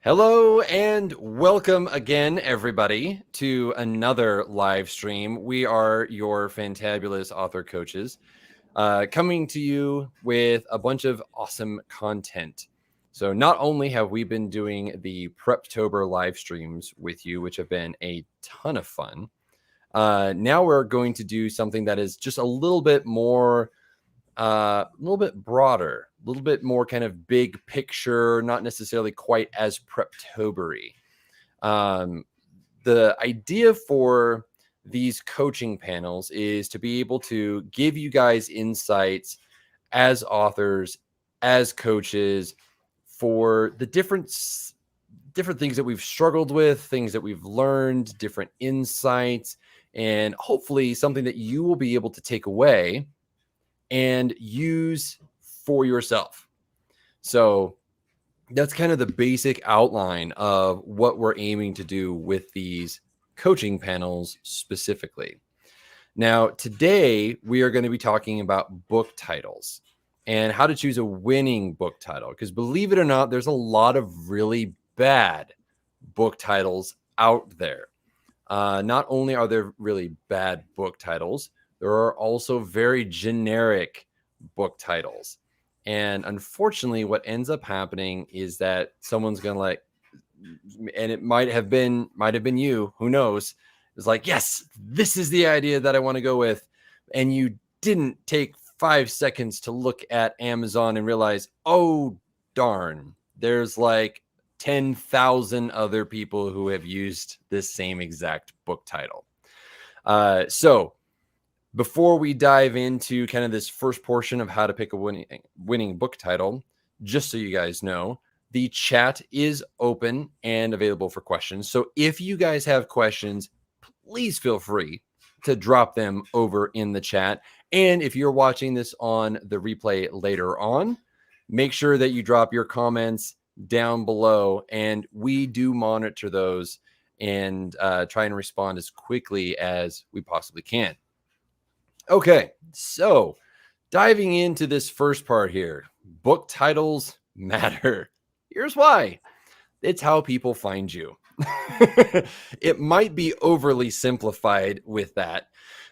Hello and welcome again, everybody, to another live stream. We are your fantabulous author coaches coming to you with a bunch of awesome content. So not only have we been doing the Preptober live streams with you, which have been a ton of fun, now we're going to do something that is just a little bit more a little bit broader, a little bit more kind of big picture, not necessarily quite as Preptobery. The idea for these coaching panels is to be able to give you guys insights as authors, as coaches, for the different things that we've struggled with, things that we've learned, different insights, and hopefully something that you will be able to take away and use for yourself. So that's kind of the basic outline of what we're aiming to do with these coaching panels specifically. Now, today we are going to be talking about book titles and how to choose a winning book title. Because believe it or not, there's a lot of really bad book titles out there. Not only are there really bad book titles, there are also very generic book titles. And unfortunately, what ends up happening is that someone's going to and it might have been you, who knows, it's like, yes, this is the idea that I want to go with. And you didn't take 5 seconds to look at Amazon and realize, oh, darn, there's like 10,000 other people who have used this same exact book title. So before we dive into kind of this first portion of how to pick a winning book title, just so you guys know, the chat is open and available for questions. So if you guys have questions, please feel free to drop them over in the chat. And if you're watching this on the replay later on, make sure that you drop your comments down below, and we do monitor those and try and respond as quickly as we possibly can. Okay, so diving into this first part here, book titles matter. Here's why. It's how people find you. It might be overly simplified with that,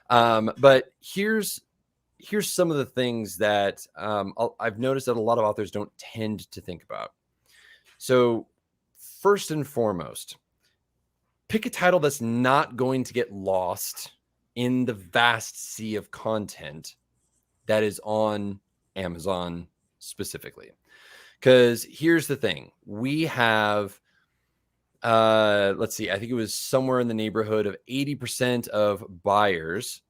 but here's some of the things that I've noticed that a lot of authors don't tend to think about. So first and foremost, pick a title that's not going to get lost in the vast sea of content that is on Amazon specifically. Because here's the thing. We have, let's see, I think it was somewhere in the neighborhood of 80% of buyers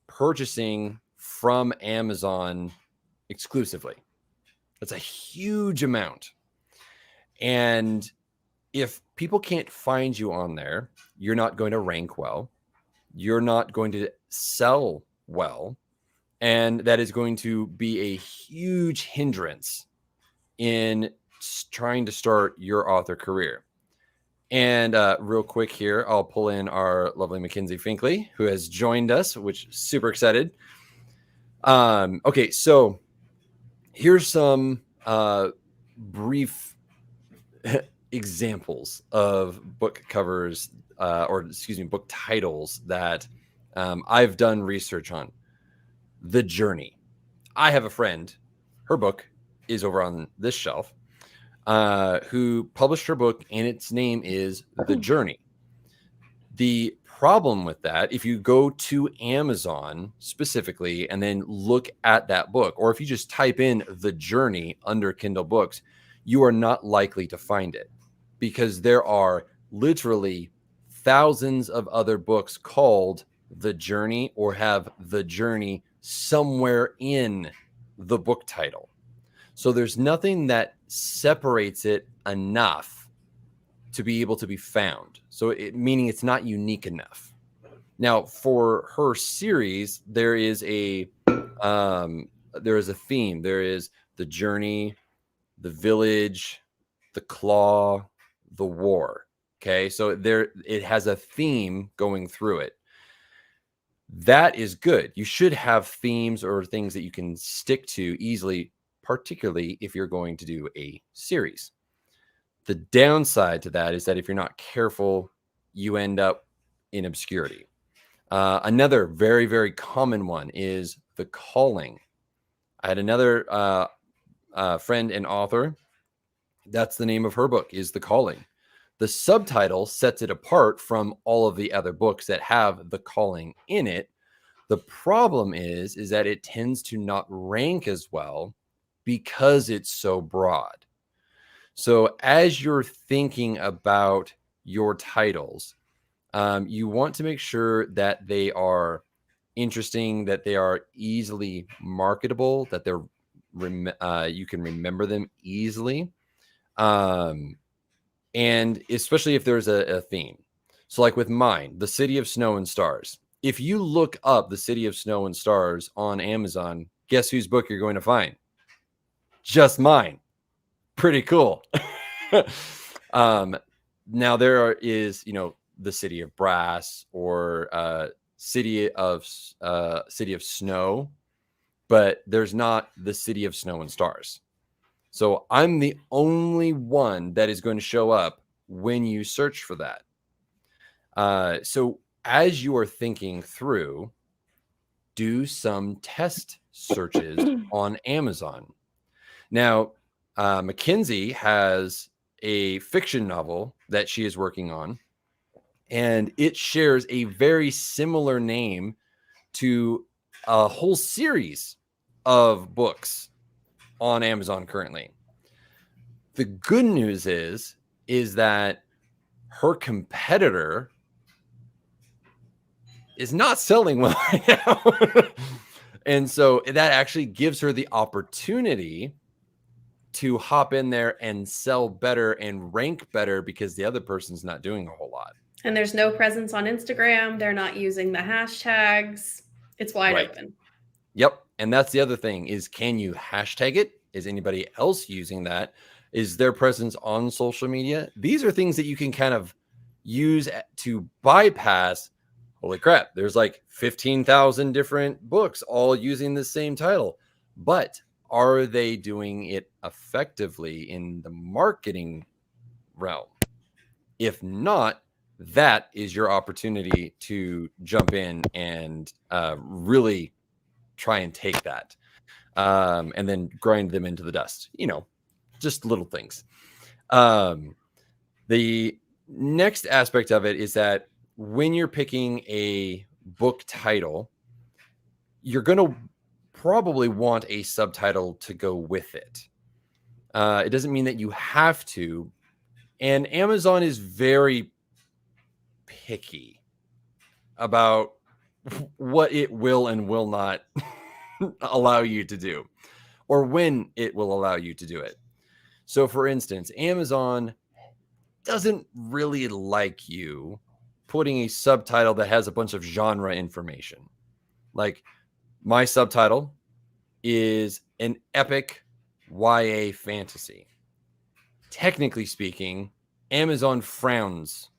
purchasing from Amazon exclusively. That's a huge amount. And if people can't find you on there, you're not going to rank well. You're not going to sell well. And that is going to be a huge hindrance in trying to start your author career. And real quick here, I'll pull in our lovely Mackenzie Finkley, who has joined us, which is super excited. Okay, so here's some brief examples of book covers, book titles that I've done research on. The Journey. I have a friend, her book is over on this shelf, who published her book, and its name is The Journey. The problem with that, if you go to Amazon specifically and then look at that book, or if you just type in The Journey under Kindle books, you are not likely to find it, because there are literally thousands of other books called The Journey or have The Journey somewhere in the book title. So there's nothing that separates it enough to be able to be found. So meaning it's not unique enough. Now, for her series, there is a theme. There is the journey, the village, the claw, the war. Okay, so it has a theme going through it. That is good. You should have themes or things that you can stick to easily, particularly if you're going to do a series. The downside to that is that if you're not careful, you end up in obscurity. Another very, very common one is the calling. I had another friend and author. That's the name of her book, is The Calling. The subtitle sets it apart from all of the other books that have The Calling in it. The problem is that it tends to not rank as well because it's so broad. So as you're thinking about your titles, you want to make sure that they are interesting, that they are easily marketable, that they're you can remember them easily, and especially if there's a theme. So like with mine, The City of Snow and Stars. If you look up The City of Snow and Stars on Amazon, guess whose book you're going to find? Just mine. Pretty cool. Now there is, The City of Brass or City of Snow, but there's not The City of Snow and Stars. So I'm the only one that is going to show up when you search for that. So as you are thinking through, do some test searches on Amazon. Now, Mackenzie has a fiction novel that she is working on, and it shares a very similar name to a whole series of books on Amazon currently. The good news is that her competitor is not selling well right now. And so that actually gives her the opportunity to hop in there and sell better and rank better because the other person's not doing a whole lot. And there's no presence on Instagram. They're not using the hashtags. It's wide open. Yep. And that's the other thing is, can you hashtag it? Is anybody else using that? Is their presence on social media? These are things that you can kind of use to bypass. Holy crap, there's like 15,000 different books all using the same title. But are they doing it effectively in the marketing realm? If not, that is your opportunity to jump in and really try and take that and then grind them into the dust. Just little things. The next aspect of it is that when you're picking a book title, you're going to probably want a subtitle to go with it. It doesn't mean that you have to. And Amazon is very picky about what it will and will not allow you to do, or when it will allow you to do it. So, for instance, Amazon doesn't really like you putting a subtitle that has a bunch of genre information. Like, my subtitle is an epic YA fantasy. Technically speaking, Amazon frowns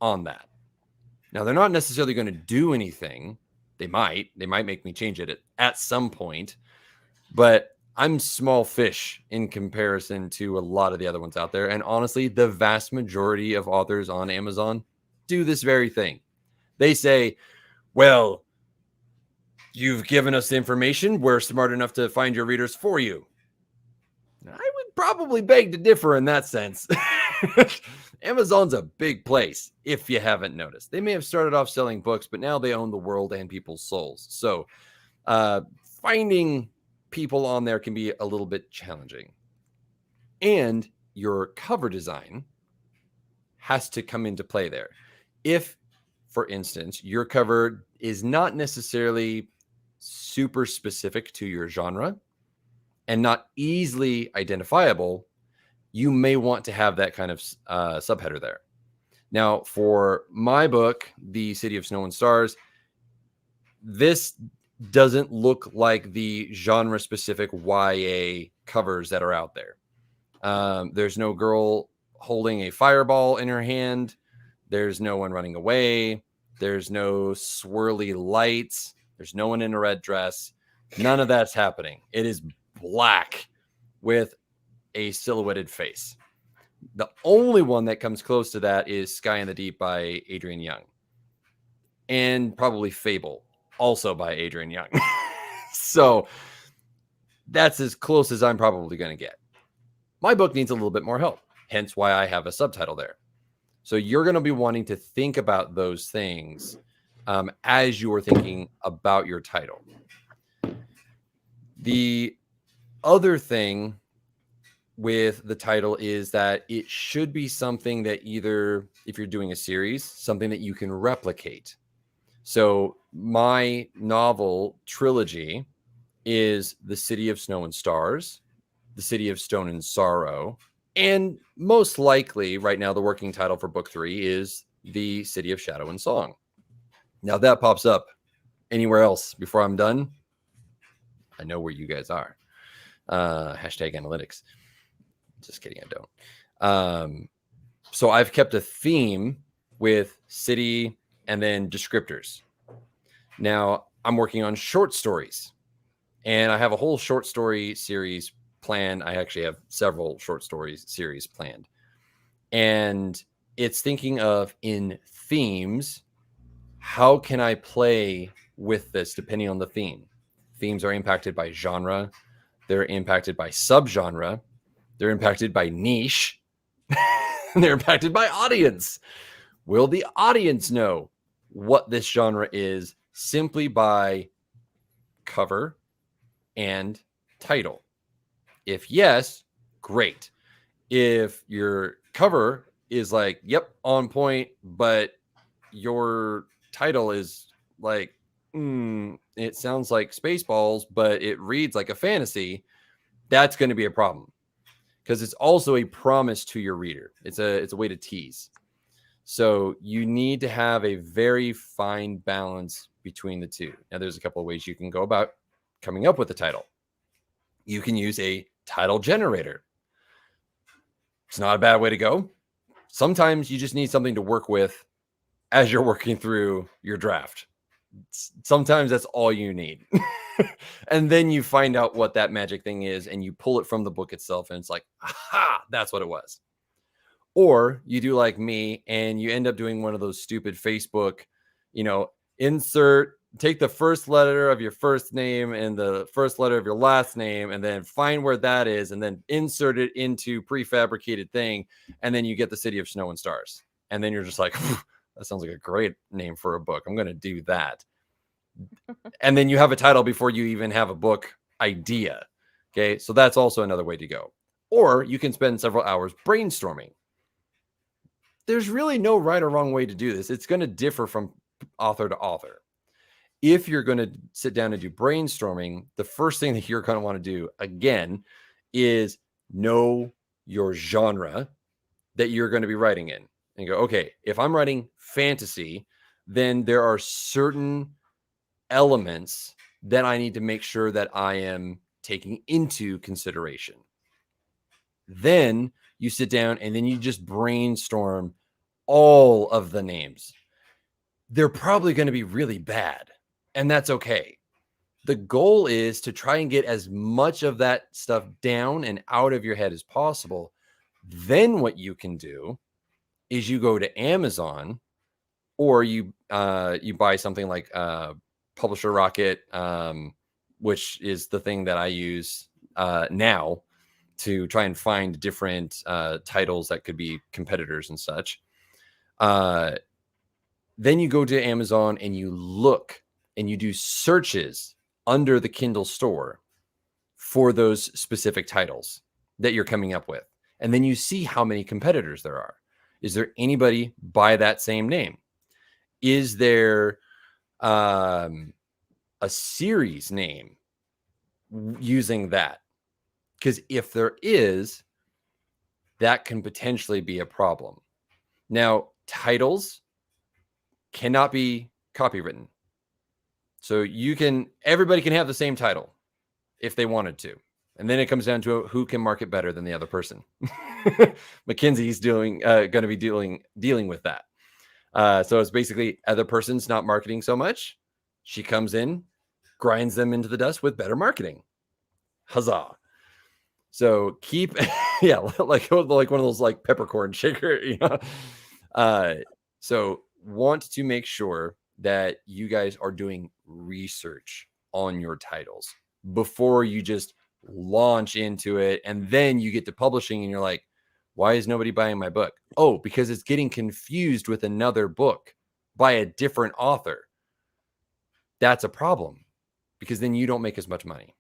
on that. Now, they're not necessarily going to do anything. They might make me change it at some point, but I'm small fish in comparison to a lot of the other ones out there. And honestly, the vast majority of authors on Amazon do this very thing. They say, well, you've given us the information. We're smart enough to find your readers for you. I would probably beg to differ in that sense. Amazon's a big place, if you haven't noticed. They may have started off selling books, but now they own the world and people's souls. So finding people on there can be a little bit challenging. And your cover design has to come into play there. If, for instance, your cover is not necessarily super specific to your genre and not easily identifiable, you may want to have that kind of subheader there. Now, for my book, The City of Snow and Stars, this doesn't look like the genre-specific YA covers that are out there. There's no girl holding a fireball in her hand. There's no one running away. There's no swirly lights. There's no one in a red dress. None of that's happening. It is black with a silhouetted face. The only one that comes close to that is Sky in the Deep by Adrian Young. And probably Fable, also by Adrian Young. So that's as close as I'm probably going to get. My book needs a little bit more help, hence why I have a subtitle there. So you're going to be wanting to think about those things as you are thinking about your title. The other thing with the title is that it should be something that either, if you're doing a series, something that you can replicate. So my novel trilogy is The City of Snow and Stars, The City of Stone and Sorrow, and most likely right now the working title for book 3 is The City of Shadow and Song. Now if that pops up anywhere else before I'm done, I know where you guys are. Hashtag analytics. Just kidding, I don't. So I've kept a theme with city and then descriptors. Now I'm working on short stories, and I have a whole short story series planned. I actually have several short stories series planned, and it's thinking of in themes, how can I play with this depending on the theme? Themes are impacted by genre. They're impacted by subgenre. They're impacted by niche. They're impacted by audience. Will the audience know what this genre is simply by cover and title? If yes, great. If your cover is like, yep, on point, but your title is like, it sounds like Spaceballs, but it reads like a fantasy, that's going to be a problem, because it's also a promise to your reader. It's a way to tease. So you need to have a very fine balance between the two. Now, there's a couple of ways you can go about coming up with a title. You can use a title generator. It's not a bad way to go. Sometimes you just need something to work with as you're working through your draft. Sometimes that's all you need. And then you find out what that magic thing is and you pull it from the book itself, and it's like, aha, that's what it was. Or you do like me and you end up doing one of those stupid Facebook, take the first letter of your first name and the first letter of your last name, and then find where that is, and then insert it into prefabricated thing. And then you get The City of Snow and Stars. And then you're just like, that sounds like a great name for a book. I'm going to do that. And then you have a title before you even have a book idea. Okay. So that's also another way to go. Or you can spend several hours brainstorming. There's really no right or wrong way to do this. It's going to differ from author to author. If you're going to sit down and do brainstorming, the first thing that you're going to want to do, again, is know your genre that you're going to be writing in. And go, okay, if I'm writing fantasy, then there are certain elements that I need to make sure that I am taking into consideration. Then you sit down and then you just brainstorm all of the names. They're probably going to be really bad, and that's okay. The goal is to try and get as much of that stuff down and out of your head as possible. Then what you can do is you go to Amazon, or you buy something like Publisher Rocket, which is the thing that I use now to try and find different titles that could be competitors and such. Then you go to Amazon and you look and you do searches under the Kindle store for those specific titles that you're coming up with. And then you see how many competitors there are. Is there anybody by that same name? Is there a series name using that? Because if there is, that can potentially be a problem. Now, titles cannot be copywritten. So everybody can have the same title if they wanted to. And then it comes down to who can market better than the other person. Mackenzie's going to be dealing with that. So it's basically other person's not marketing so much. She comes in, grinds them into the dust with better marketing. Huzzah. So keep Yeah, like one of those like peppercorn shaker, you know. So want to make sure that you guys are doing research on your titles before you just launch into it, and then you get to publishing and you're like, why is nobody buying my book? Oh, because it's getting confused with another book by a different author. That's a problem, because then you don't make as much money.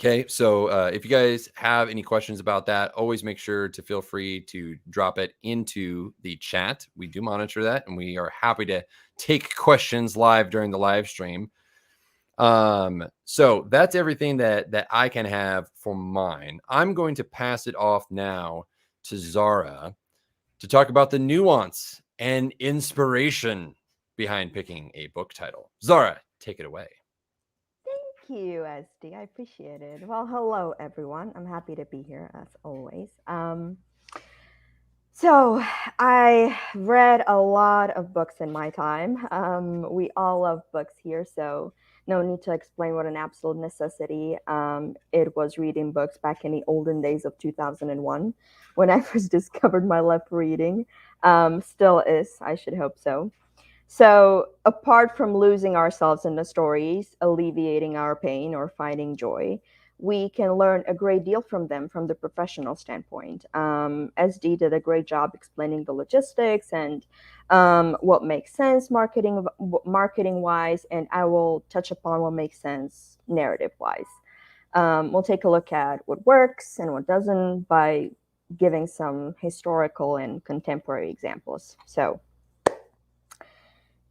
Okay, so if you guys have any questions about that, always make sure to feel free to drop it into the chat. We do monitor that, and we are happy to take questions live during the live stream. So that's everything that I can have for mine. I'm going to pass it off now to Zara to talk about the nuance and inspiration behind picking a book title. Zara, take it away. Thank you, SD. I appreciate it. Well, hello, everyone. I'm happy to be here as always. So, I read a lot of books in my time. We all love books here, so no need to explain what an absolute necessity it was reading books back in the olden days of 2001 when I first discovered my love for reading. Still is, I should hope so. So, apart from losing ourselves in the stories, alleviating our pain, or finding joy, we can learn a great deal from them from the professional standpoint. SD did a great job explaining the logistics and what makes sense marketing wise, and I will touch upon what makes sense narrative wise. We'll take a look at what works and what doesn't by giving some historical and contemporary examples. So,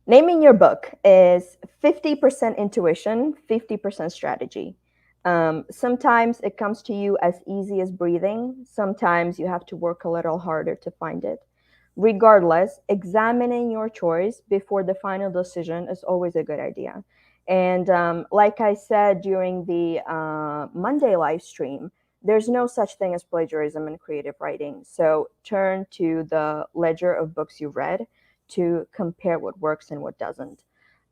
naming your book is 50% intuition, 50% strategy. Sometimes it comes to you as easy as breathing. Sometimes you have to work a little harder to find it. Regardless, examining your choice before the final decision is always a good idea. And like I said during the Monday live stream, there's no such thing as plagiarism in creative writing. So turn to the ledger of books you've read to compare what works and what doesn't.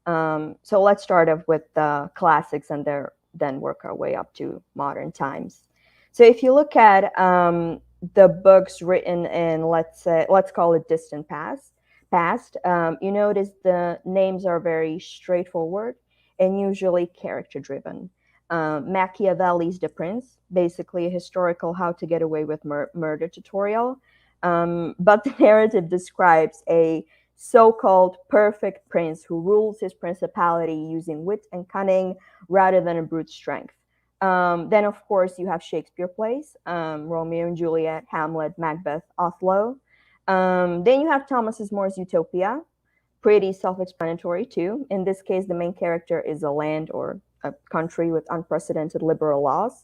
So let's start off with the classics and then work our way up to modern times. So if you look at the books written in, let's call it distant past, you notice the names are very straightforward and usually character driven. Machiavelli's The Prince, basically a historical how to get away with murder tutorial. But the narrative describes a so-called perfect prince who rules his principality using wit and cunning rather than a brute strength. Then, of course, you have Shakespeare plays, Romeo and Juliet, Hamlet, Macbeth, Othello. Then you have Thomas More's Utopia, pretty self-explanatory too. In this case, the main character is a land or a country with unprecedented liberal laws.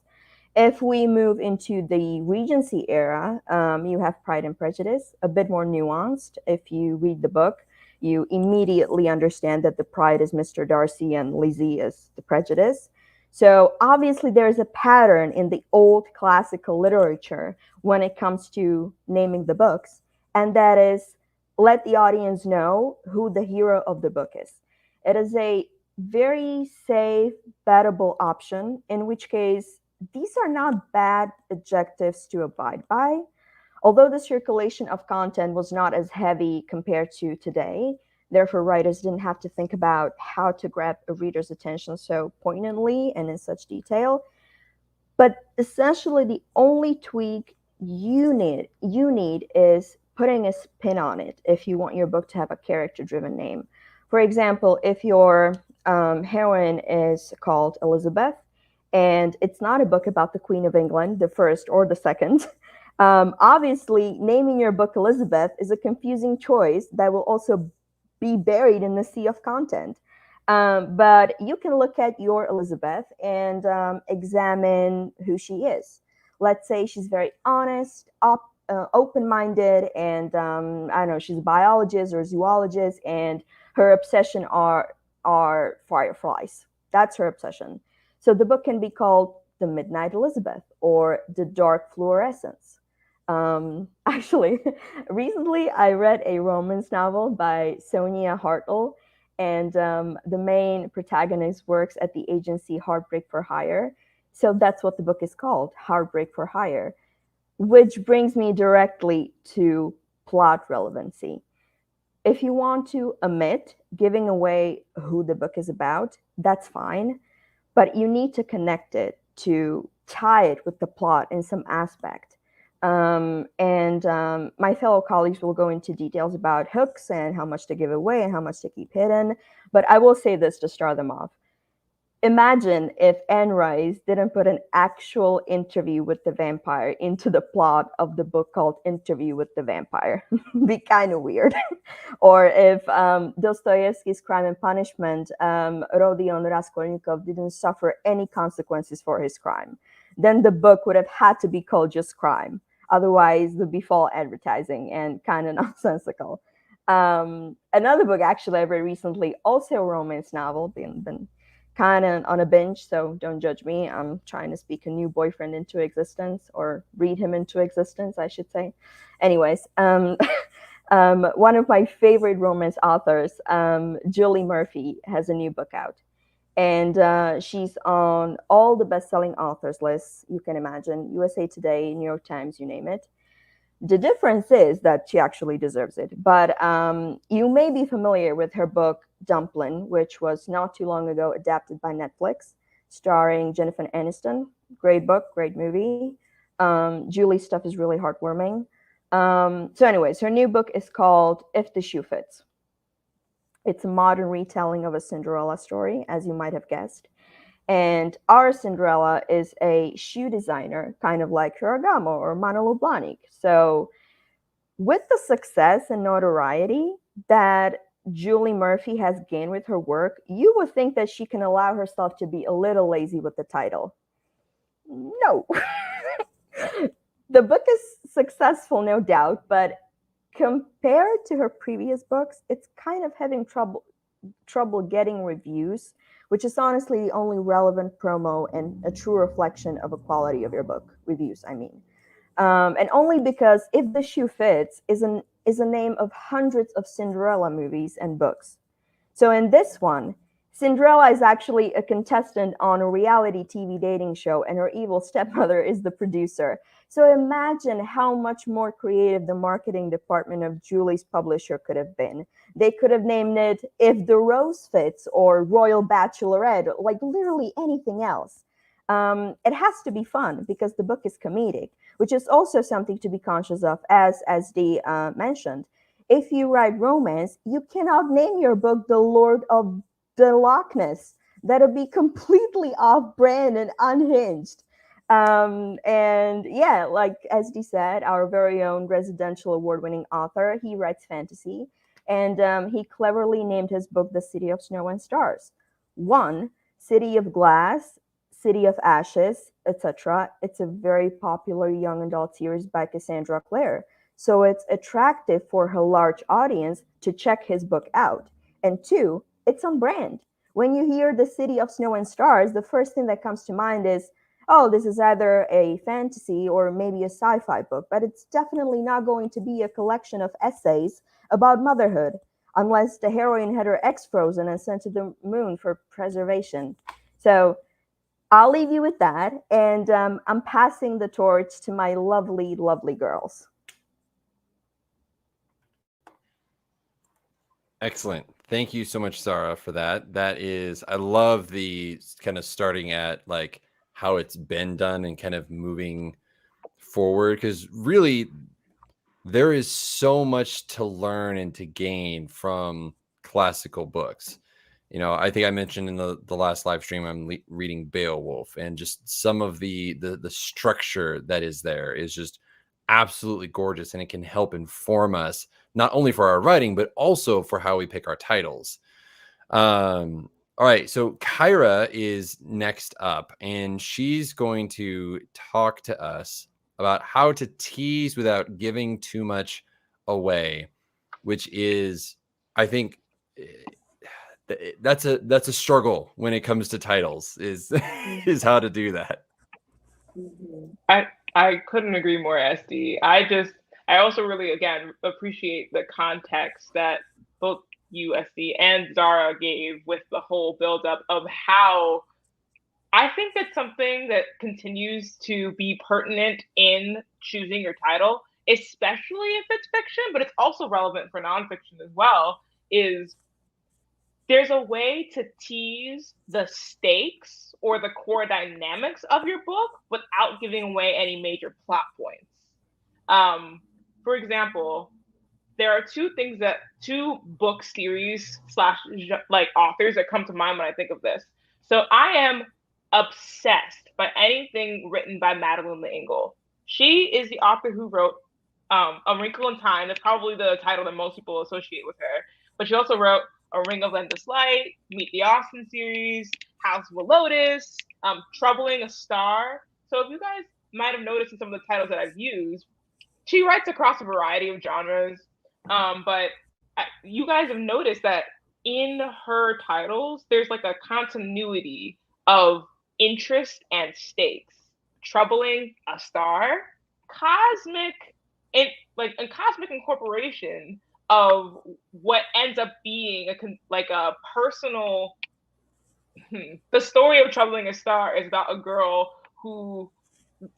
If we move into the Regency era, you have Pride and Prejudice, a bit more nuanced. If you read the book, you immediately understand that the Pride is Mr. Darcy and Lizzie is the Prejudice. So obviously, there's a pattern in the old classical literature when it comes to naming the books, and that is let the audience know who the hero of the book is. It is a very safe, bettable option, in which case these are not bad adjectives to abide by. Although the circulation of content was not as heavy compared to today, therefore writers didn't have to think about how to grab a reader's attention so poignantly and in such detail. But essentially the only tweak you need is putting a spin on it if you want your book to have a character driven name. For example, if your heroine is called Elizabeth, and it's not a book about the Queen of England, the first or the second. Obviously, naming your book Elizabeth is a confusing choice that will also be buried in the sea of content. But you can look at your Elizabeth and examine who she is. Let's say she's very honest, open-minded, and I don't know, she's a biologist or a zoologist, and her obsession are fireflies. That's her obsession. So the book can be called The Midnight Elizabeth or The Dark Fluorescence. Actually, recently I read a romance novel by Sonia Hartle, and the main protagonist works at the agency Heartbreak for Hire. So that's what the book is called, Heartbreak for Hire. which brings me directly to plot relevancy. If you want to omit giving away who the book is about, that's fine, but you need to connect it to tie it with the plot in some aspect. My fellow colleagues will go into details about hooks and how much to give away and how much to keep hidden. But I will say this to start them off. Imagine if Anne Rice didn't put an actual interview with the vampire into the plot of the book called Interview with the Vampire. Be kind of weird. Or if Dostoevsky's Crime and Punishment, Rodion Raskolnikov didn't suffer any consequences for his crime, then the book would have had to be called just Crime. Otherwise, it would be false advertising and kind of nonsensical. Another book actually I read recently, also a romance novel, been kind of on a binge, so don't judge me. I'm trying to speak a new boyfriend into existence, or read him into existence, I should say. Anyways, one of my favorite romance authors, Julie Murphy, has a new book out. And she's on all the best-selling authors lists you can imagine, USA Today, New York Times, you name it. The difference is that she actually deserves it. But you may be familiar with her book, Dumplin', which was not too long ago adapted by Netflix, starring Jennifer Aniston. Great book, great movie. Julie's stuff is really heartwarming. So anyways, her new book is called If the Shoe Fits. It's a modern retelling of a Cinderella story, as you might have guessed. And our Cinderella is a shoe designer, kind of like Ferragamo or Manolo Blahnik. So with the success and notoriety that Julie Murphy has gained with her work, you would think that she can allow herself to be a little lazy with the title. No. The book is successful, no doubt, but compared to her previous books, it's kind of having trouble getting reviews, which is honestly the only relevant promo and a true reflection of the quality of your book. Reviews, I mean. And only because If the Shoe Fits is a name of hundreds of Cinderella movies and books. So in this one, Cinderella is actually a contestant on a reality TV dating show, and her evil stepmother is the producer. So imagine how much more creative the marketing department of Julie's publisher could have been. They could have named it If the Rose Fits or Royal Bachelorette, like literally anything else. It has to be fun because the book is comedic, which is also something to be conscious of, as Dee mentioned. If you write romance, you cannot name your book The Lord of the Loch Ness. That'll be completely off brand and unhinged. And yeah, like as Dee said, our very own residential award-winning author, he writes fantasy, and he cleverly named his book The City of Snow and Stars. One, City of Glass, City of Ashes, etc. It's a very popular young adult series by Cassandra Clare. So it's attractive for her large audience to check his book out. And two, it's on brand. When you hear The City of Snow and Stars, the first thing that comes to mind is, oh, this is either a fantasy or maybe a sci-fi book, but it's definitely not going to be a collection of essays about motherhood, unless the heroine had her ex frozen and sent to the moon for preservation. So I'll leave you with that, and I'm passing the torch to my lovely, lovely girls. Excellent. Thank you so much, Sarah, for that. That is, I love the kind of starting at like how it's been done and kind of moving forward, because really there is so much to learn and to gain from classical books. You know, I think I mentioned in the last live stream, I'm reading Beowulf, and just some of the structure that is there is just absolutely gorgeous, and it can help inform us not only for our writing but also for how we pick our titles. All right, so Kyra is next up, and she's going to talk to us about how to tease without giving too much away, which is, I think, that's a struggle when it comes to titles, is is how to do that. I couldn't agree more, SD. I also really, again, appreciate the context that both you, SD, and Zara gave with the whole buildup of how I think that's something that continues to be pertinent in choosing your title, especially if it's fiction, but it's also relevant for nonfiction as well, is there's a way to tease the stakes or the core dynamics of your book without giving away any major plot points. For example, there are two book series / like authors that come to mind when I think of this. So I am obsessed by anything written by Madeleine L'Engle. She is the author who wrote A Wrinkle in Time. That's probably the title that most people associate with her. But she also wrote A Ring of Endless Light, Meet the Austin series, House of a Lotus, Troubling a Star. So if you guys might have noticed in some of the titles that I've used, she writes across a variety of genres. But you guys have noticed that in her titles, there's like a continuity of interest and stakes. Troubling a Star, cosmic, and cosmic incorporation of what ends up being a personal. The story of Troubling a Star is about a girl who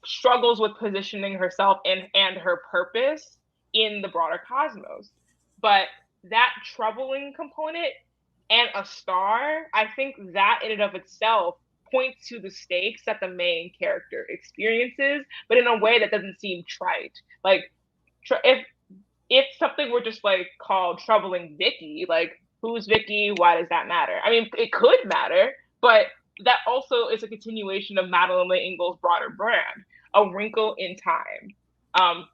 struggles with positioning herself and her purpose in the broader cosmos. But that troubling component and a star, I think that in and of itself points to the stakes that the main character experiences, but in a way that doesn't seem trite. Like if something were just like called Troubling Vicky, like who's Vicky? Why does that matter? I mean, it could matter, but that also is a continuation of Madeleine L'Engle's broader brand, A Wrinkle in Time.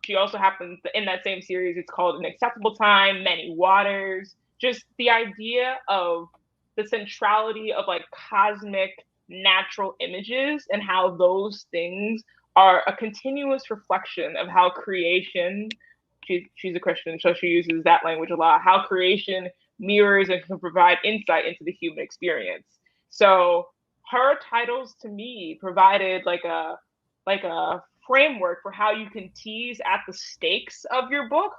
She also happens in that same series. It's called An Acceptable Time, Many Waters. Just the idea of the centrality of like cosmic natural images and how those things are a continuous reflection of how creation. She's a Christian, so she uses that language a lot. How creation mirrors and can provide insight into the human experience. So her titles to me provided like a framework for how you can tease at the stakes of your book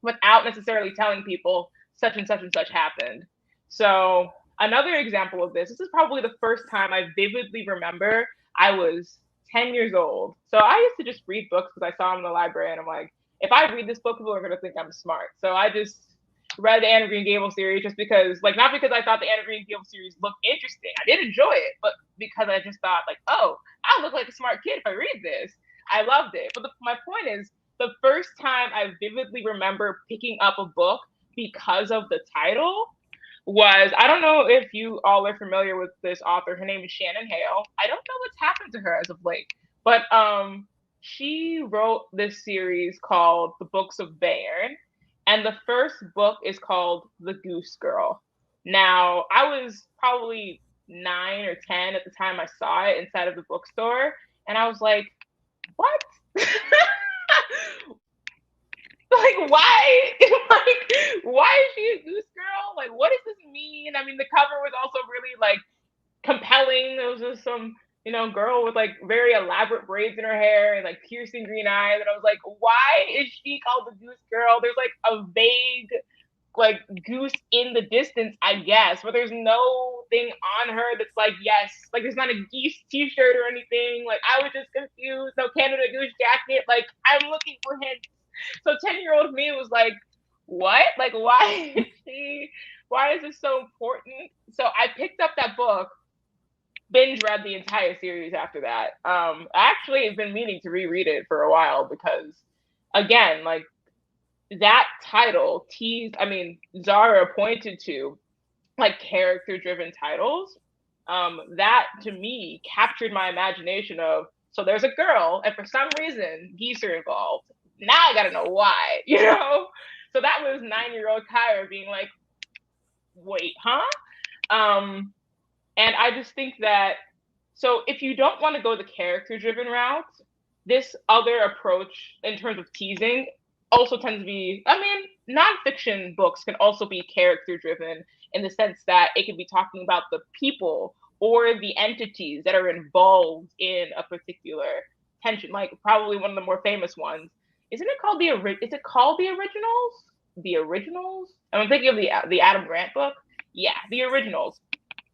without necessarily telling people such and such and such happened. So another example of this is probably the first time I vividly remember. I was 10 years old. So I used to just read books because I saw them in the library and I'm like, if I read this book, people are going to think I'm smart. So I just read the Anne of Green Gables series just because, like, not because I thought the Anne of Green Gables series looked interesting. I did enjoy it, but because I just thought, like, oh, I look like a smart kid if I read this. I loved it. But my point is, the first time I vividly remember picking up a book because of the title was, I don't know if you all are familiar with this author. Her name is Shannon Hale. I don't know what's happened to her as of late, but she wrote this series called The Books of Bayern. And the first book is called The Goose Girl. Now, I was probably 9 or 10 at the time I saw it inside of the bookstore. And I was like, what? Like, why? Like, why is she a goose girl? Like, what does this mean? I mean, the cover was also really, like, compelling. There was just some, girl with, like, very elaborate braids in her hair and, like, piercing green eyes. And I was like, why is she called the Goose Girl? There's, like, a vague, like, goose in the distance, I guess. But there's no thing on her that's like, yes. Like, there's not a geese t-shirt or anything. Like, I was just confused. No Canada Goose jacket. Like, I'm looking for hints. So 10-year-old me was like, what? Like, why is this so important? So I picked up that book, binge read the entire series after that. I actually have been meaning to reread it for a while because, again, like, that title, Tease, Zara pointed to, like, character-driven titles. That, to me, captured my imagination of, so there's a girl, and for some reason, geese are involved. Now I gotta know why, So that was 9-year-old Kyra being like, wait, huh? And I just think that, so if you don't want to go the character-driven route, this other approach in terms of teasing also tends to be, nonfiction books can also be character-driven in the sense that it can be talking about the people or the entities that are involved in a particular tension. Like, probably one of the more famous ones. Isn't it called is it called The Originals? The Originals? I'm thinking of the Adam Grant book. Yeah, The Originals.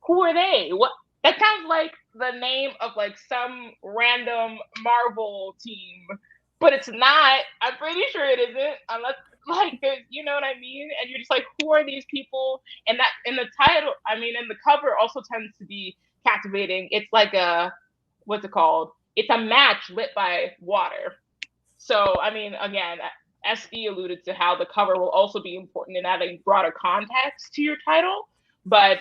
Who are they? What? That sounds like the name of like some random Marvel team, but it's not. I'm pretty sure it isn't, unless like there's, you know what I mean? And you're just like, who are these people? And that in the title, I mean, and the cover also tends to be captivating. It's like a, what's it called? It's a match lit by water. So, I mean, again, SD alluded to how the cover will also be important in adding broader context to your title. But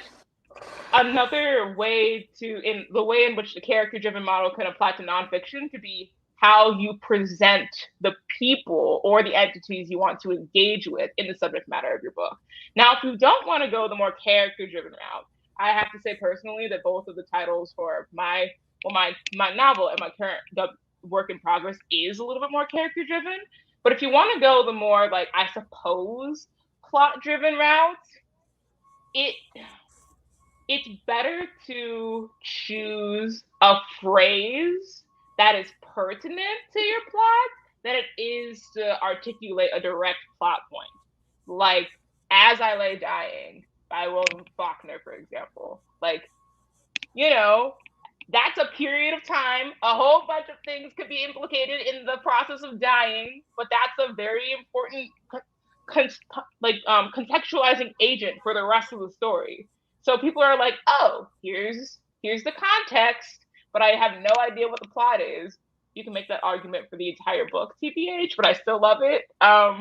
another way to, in the way in which the character-driven model can apply to nonfiction, could be how you present the people or the entities you want to engage with in the subject matter of your book. Now, if you don't want to go the more character-driven route, I have to say personally that both of the titles for my novel and my current work in progress is a little bit more character-driven. But if you want to go the more, like, I suppose, plot-driven route, it's better to choose a phrase that is pertinent to your plot than it is to articulate a direct plot point. Like, As I Lay Dying by William Faulkner, for example. Like, you know, that's a period of time. A whole bunch of things could be implicated in the process of dying, but that's a very important contextualizing agent for the rest of the story. So people are like, oh, here's the context, but I have no idea what the plot is. You can make that argument for the entire book, TBH, but I still love it. But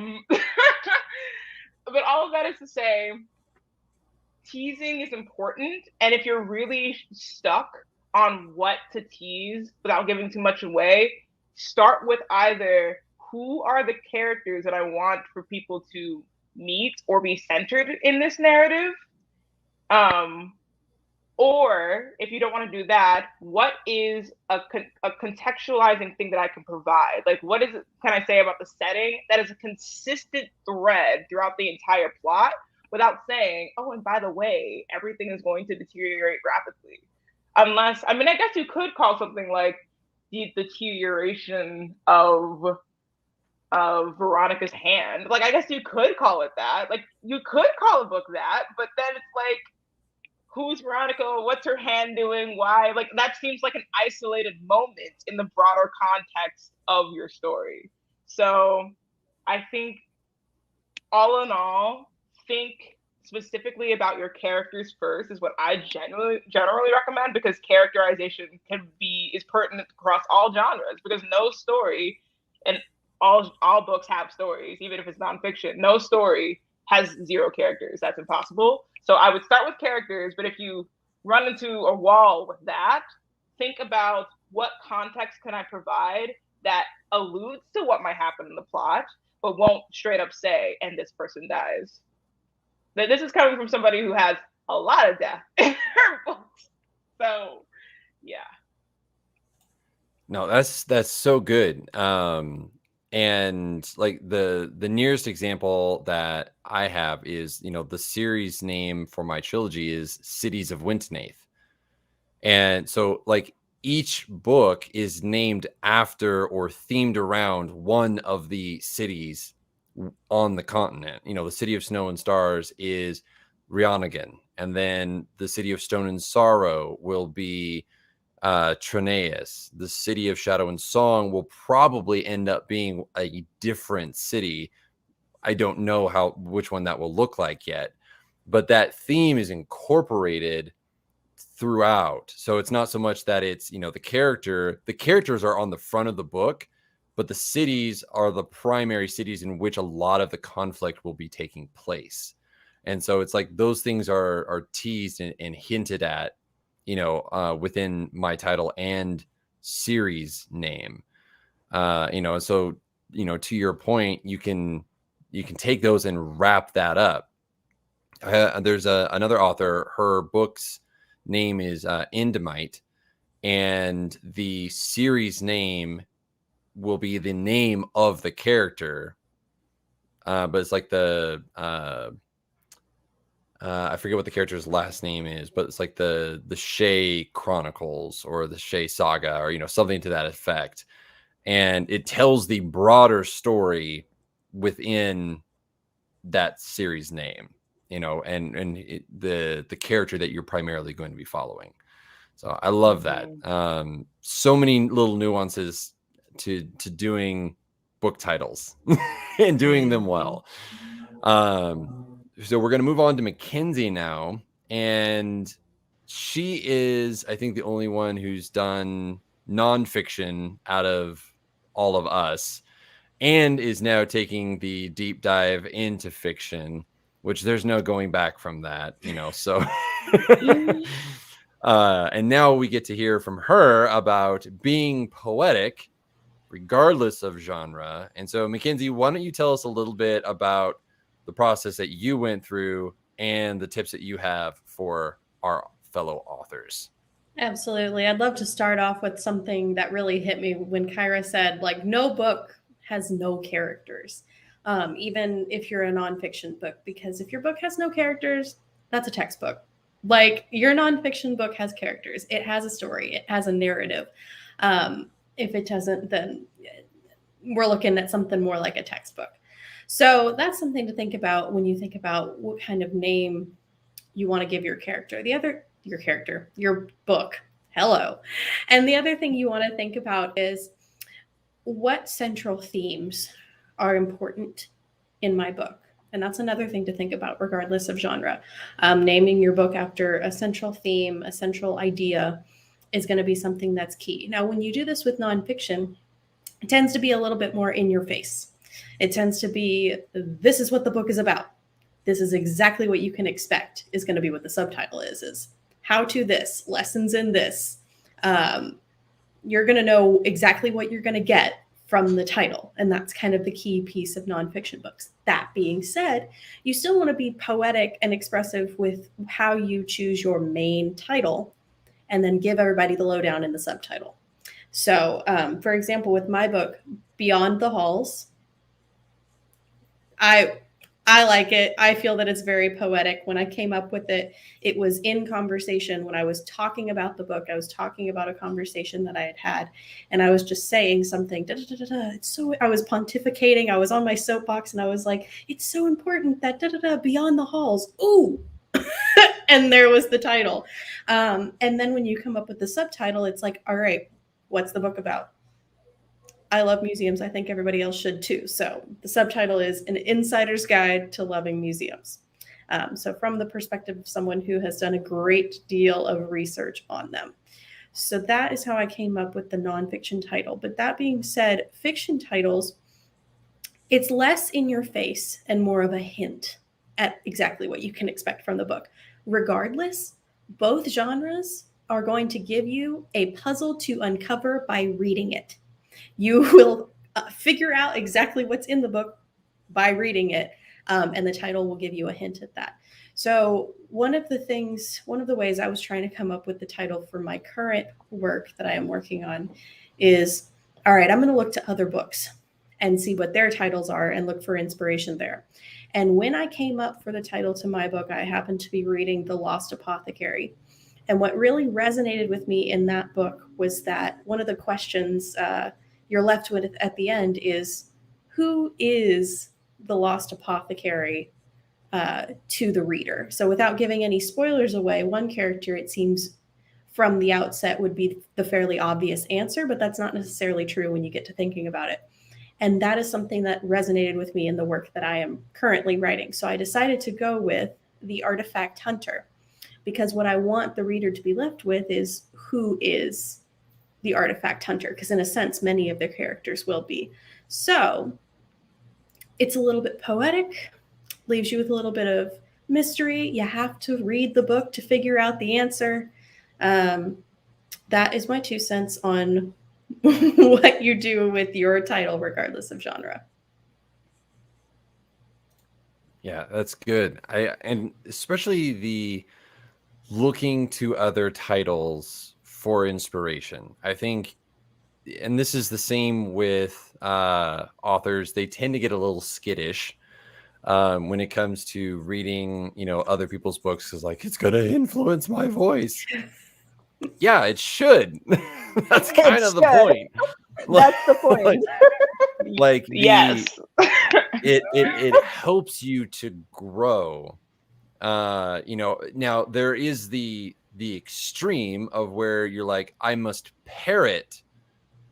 all of that is to say, teasing is important. And if you're really stuck on what to tease without giving too much away, start with either who are the characters that I want for people to meet or be centered in this narrative? Or if you don't want to do that, what is a contextualizing thing that I can provide? Like, what is it, can I say about the setting that is a consistent thread throughout the entire plot without saying, oh, and by the way, everything is going to deteriorate rapidly? Unless, I mean, I guess you could call something like the deterioration of Veronica's hand. Like, I guess you could call it that. Like, you could call a book that, but then it's like, who's Veronica? What's her hand doing? Why? Like, that seems like an isolated moment in the broader context of your story. So I think, all in all, think specifically about your characters first is what I generally recommend, because characterization is pertinent across all genres, because no story, and all books have stories, even if it's nonfiction, no story has zero characters. That's impossible. So I would start with characters, but if you run into a wall with that, think about what context can I provide that alludes to what might happen in the plot, but won't straight up say, and this person dies. This is coming from somebody who has a lot of death in her books. So, yeah. No, that's so good. And like the nearest example that I have is, the series name for my trilogy is Cities of Wintnaith. And so like each book is named after or themed around one of the cities on the continent. The City of Snow and Stars is Rhiannon, and then the City of Stone and Sorrow will be Troneus. The City of Shadow and Song will probably end up being a different city. I don't know which one that will look like yet, but that theme is incorporated throughout. So it's not so much that it's, the characters are on the front of the book, but the cities are the primary cities in which a lot of the conflict will be taking place. And so it's like those things are teased and hinted at, within my title and series name. So, to your point, you can take those and wrap that up. There's another author, her book's name is Endemite, and the series name will be the name of the character. But it's like I forget what the character's last name is, but it's like the Shea Chronicles or the Shea Saga, or something to that effect. And it tells the broader story within that series name, and the character that you're primarily going to be following. So I love that. So many little nuances to doing book titles and doing them well. So we're going to move on to Mackenzie now, and she is, I think, the only one who's done nonfiction out of all of us, and is now taking the deep dive into fiction, which there's no going back from that, you know. So and now we get to hear from her about being poetic regardless of genre. And so, Mackenzie, why don't you tell us a little bit about the process that you went through and the tips that you have for our fellow authors? Absolutely. I'd love to start off with something that really hit me when Kyra said, like, no book has no characters, even if you're a nonfiction book, because if your book has no characters, that's a textbook. Like, your nonfiction book has characters. It has a story. It has a narrative. If it doesn't, then we're looking at something more like a textbook. So that's something to think about when you think about what kind of name you want to give your character. Your book. Hello. And the other thing you want to think about is what central themes are important in my book. And that's another thing to think about, regardless of genre. Naming your book after a central theme, a central idea is going to be something that's key. Now, when you do this with nonfiction, it tends to be a little bit more in your face. It tends to be, this is what the book is about. This is exactly what you can expect is going to be what the subtitle is how to this, lessons in this. You're going to know exactly what you're going to get from the title. And that's kind of the key piece of nonfiction books. That being said, you still want to be poetic and expressive with how you choose your main title and then give everybody the lowdown in the subtitle. So, for example, with my book, Beyond the Halls, I like it. I feel that it's very poetic. When I came up with it, it was in conversation. When I was talking about the book, I was talking about a conversation that I had had, and I was just saying something. It's so. I was pontificating. I was on my soapbox, and I was like, "It's so important that beyond the halls." Ooh, and there was the title. And then when you come up with the subtitle, it's like, all right, what's the book about? I love museums. I think everybody else should too. So the subtitle is An Insider's Guide to Loving Museums. So from the perspective of someone who has done a great deal of research on them. So that is how I came up with the nonfiction title. But that being said, fiction titles, it's less in your face and more of a hint at exactly what you can expect from the book. Regardless, both genres are going to give you a puzzle to uncover by reading it. You will figure out exactly what's in the book by reading it, and the title will give you a hint at that. So one of the ways I was trying to come up with the title for my current work that I am working on is, all right, I'm going to look to other books and see what their titles are and look for inspiration there. And when I came up for the title to my book, I happened to be reading The Lost Apothecary. And what really resonated with me in that book was that one of the questions you're left with at the end is, who is the lost apothecary to the reader? So without giving any spoilers away, one character, it seems from the outset, would be the fairly obvious answer, but that's not necessarily true when you get to thinking about it. And that is something that resonated with me in the work that I am currently writing. So I decided to go with the artifact hunter, because what I want the reader to be left with is, who is the artifact hunter? Because in a sense, many of their characters will be. So it's a little bit poetic, leaves you with a little bit of mystery. You have to read the book to figure out the answer. That is my 2 cents on what you do with your title, regardless of genre. Yeah, that's good. And especially the looking to other titles for inspiration. I think, and this is the same with authors, they tend to get a little skittish when it comes to reading, other people's books, because like, it's going to influence my voice. Yeah, it should. That's kind of the point. That's the point. Yes. it helps you to grow. Now there is the the extreme of where you're like, I must parrot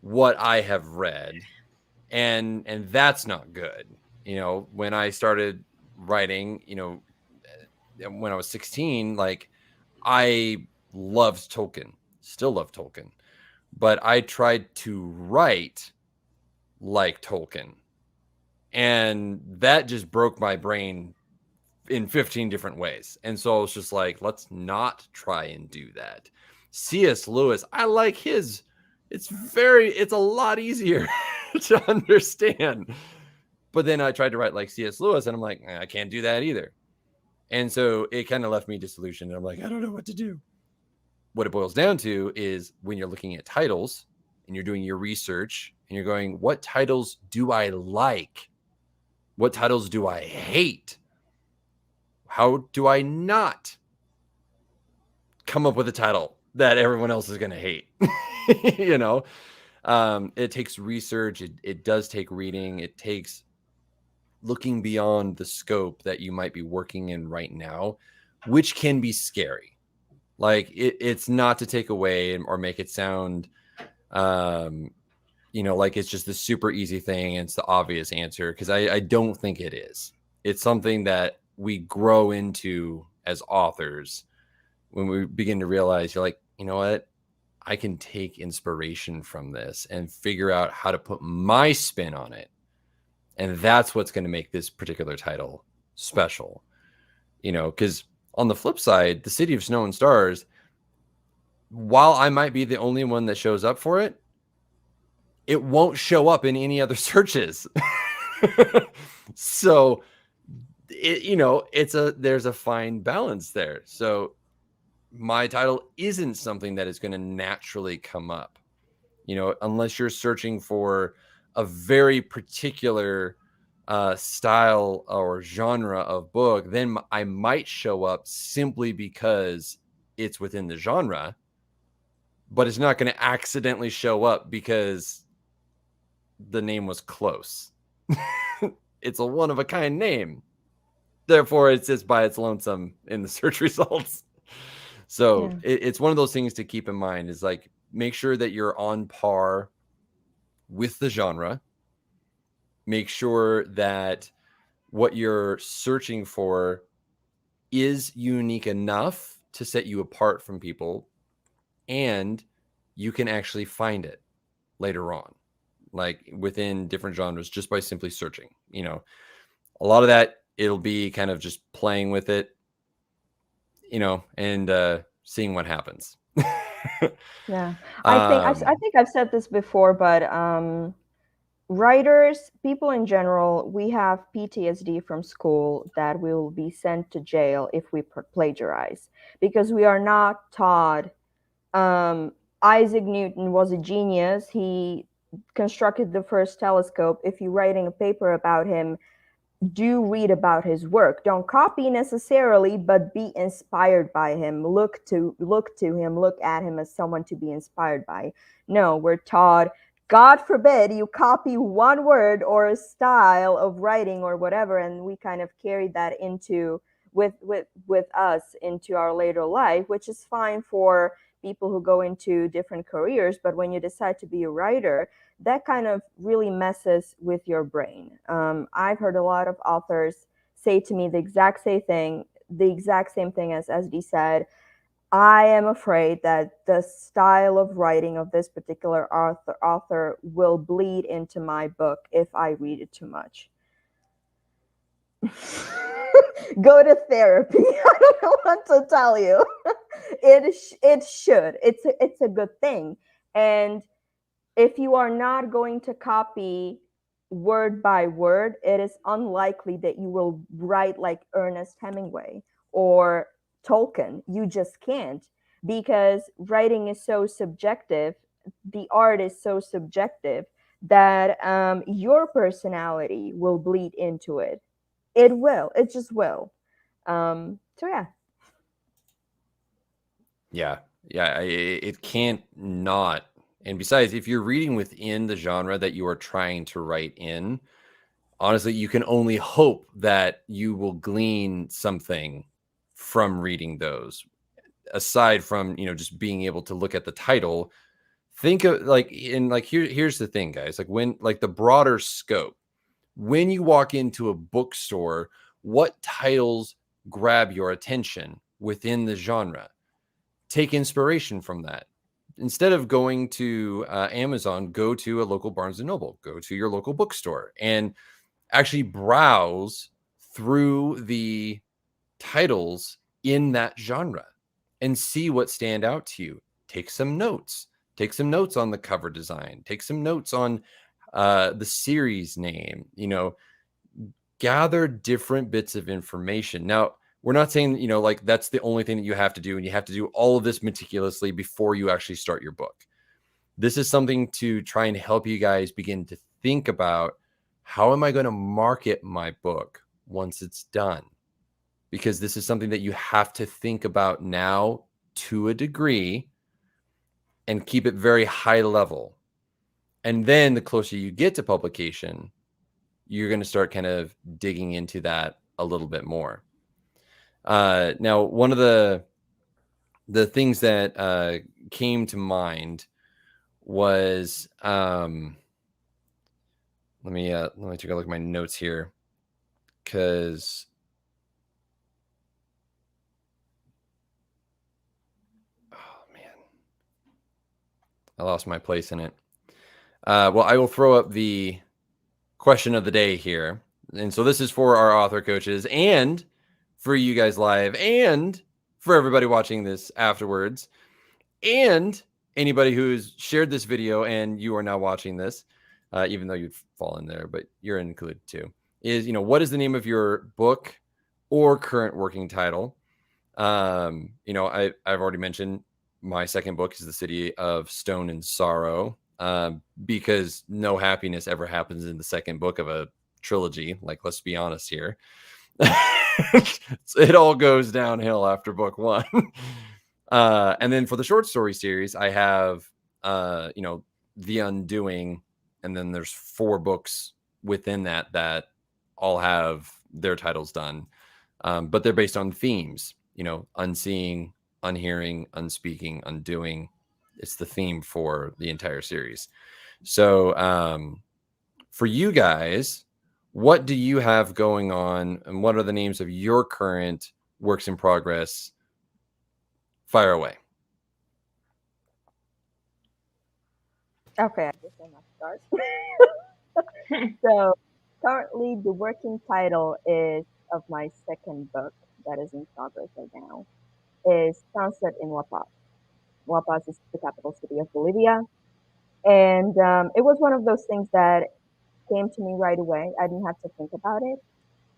what I have read, and that's not good. You know, when I started writing, you know, when I was 16, like, I loved Tolkien, still love Tolkien, but I tried to write like Tolkien, and that just broke my brain in 15 different ways. And so I was just like, let's not try and do that. C.S. Lewis, I like his. It's a lot easier to understand. But then I tried to write like C.S. Lewis, and I'm like, I can't do that either. And so it kind of left me disillusioned. I'm like, I don't know what to do. What it boils down to is when you're looking at titles and you're doing your research and you're going, what titles do I like? What titles do I hate? How do I not come up with a title that everyone else is going to hate? You know, it takes research. It does take reading. It takes looking beyond the scope that you might be working in right now, which can be scary. Like it's not to take away or make it sound, you know, like it's just the super easy thing and it's the obvious answer, because I don't think it is. It's something that we grow into as authors when we begin to realize, you're like, you know what? I can take inspiration from this and figure out how to put my spin on it. And that's what's going to make this particular title special. You know, because on the flip side, The City of Snow and Stars, while I might be the only one that shows up for it, it won't show up in any other searches. So, you know, there's a fine balance there. So my title isn't something that is going to naturally come up, you know, unless you're searching for a very particular style or genre of book. Then I might show up simply because it's within the genre, but it's not going to accidentally show up because the name was close. It's a one of a kind name. Therefore, it sits by its lonesome in the search results. So it's one of those things to keep in mind, is like, make sure that you're on par with the genre. Make sure that what you're searching for is unique enough to set you apart from people, and you can actually find it later on, like within different genres, just by simply searching. You know, a lot of that, it'll be kind of just playing with it, you know, and seeing what happens. Yeah, I think I've said this before, but writers, people in general, we have PTSD from school that we will be sent to jail if we plagiarize, because we are not taught. Isaac Newton was a genius. He constructed the first telescope. If you're writing a paper about him, do read about his work. Don't copy necessarily, but be inspired by him. Look to him, look at him as someone to be inspired by. No, we're taught, God forbid you copy one word or a style of writing or whatever, and we kind of carry that into with us into our later life, which is fine for people who go into different careers. But when you decide to be a writer, that kind of really messes with your brain. I've heard a lot of authors say to me the exact same thing as SD said. I am afraid that the style of writing of this particular author will bleed into my book if I read it too much. Go to therapy. I don't know what to tell you. It should. It's a good thing. And if you are not going to copy word by word, it is unlikely that you will write like Ernest Hemingway or Tolkien. You just can't, because writing is so subjective. The art is so subjective that your personality will bleed into it. It will. It just will. So yeah. Yeah. It can't not. And besides, if you're reading within the genre that you are trying to write in, honestly, you can only hope that you will glean something from reading those. aside from, you know, just being able to look at the title, think of like, here's the thing, guys, like when, like the broader scope, when you walk into a bookstore, what titles grab your attention within the genre? Take inspiration from that. Instead of going to Amazon, go to a local Barnes and Noble, go to your local bookstore, and actually browse through the titles in that genre and see what stand out to you. Take some notes. Take some notes on the cover design. Take some notes on the series name. You know, gather different bits of information. Now, we're not saying, you know, like that's the only thing that you have to do, and you have to do all of this meticulously before you actually start your book. This is something to try and help you guys begin to think about, how am I going to market my book once it's done? Because this is something that you have to think about now to a degree and keep it very high level. And then the closer you get to publication, you're going to start kind of digging into that a little bit more. Now, one of the things that came to mind was, let me take a look at my notes here, because I lost my place in it. Well, I will throw up the question of the day here. And so this is for our author coaches and for you guys live and for everybody watching this afterwards and anybody who's shared this video and you are now watching this, even though you've fallen there, but you're included too, is, you know, what is the name of your book or current working title? You know, I've already mentioned my second book is The City of Stone and Sorrow, because no happiness ever happens in the second book of a trilogy. Like, let's be honest here. It all goes downhill after book one. And then for the short story series, I have, you know, The Undoing, and then there's 4 books within that all have their titles done. But they're based on themes, you know, unseeing, unhearing, unspeaking, undoing. It's the theme for the entire series. So for you guys, what do you have going on, and what are the names of your current works in progress? Fire away. Okay, I guess I must start. So currently the working title is of my second book that is in progress right now is Sunset in La Paz. La Paz is the capital city of Bolivia. And it was one of those things that came to me right away. I didn't have to think about it,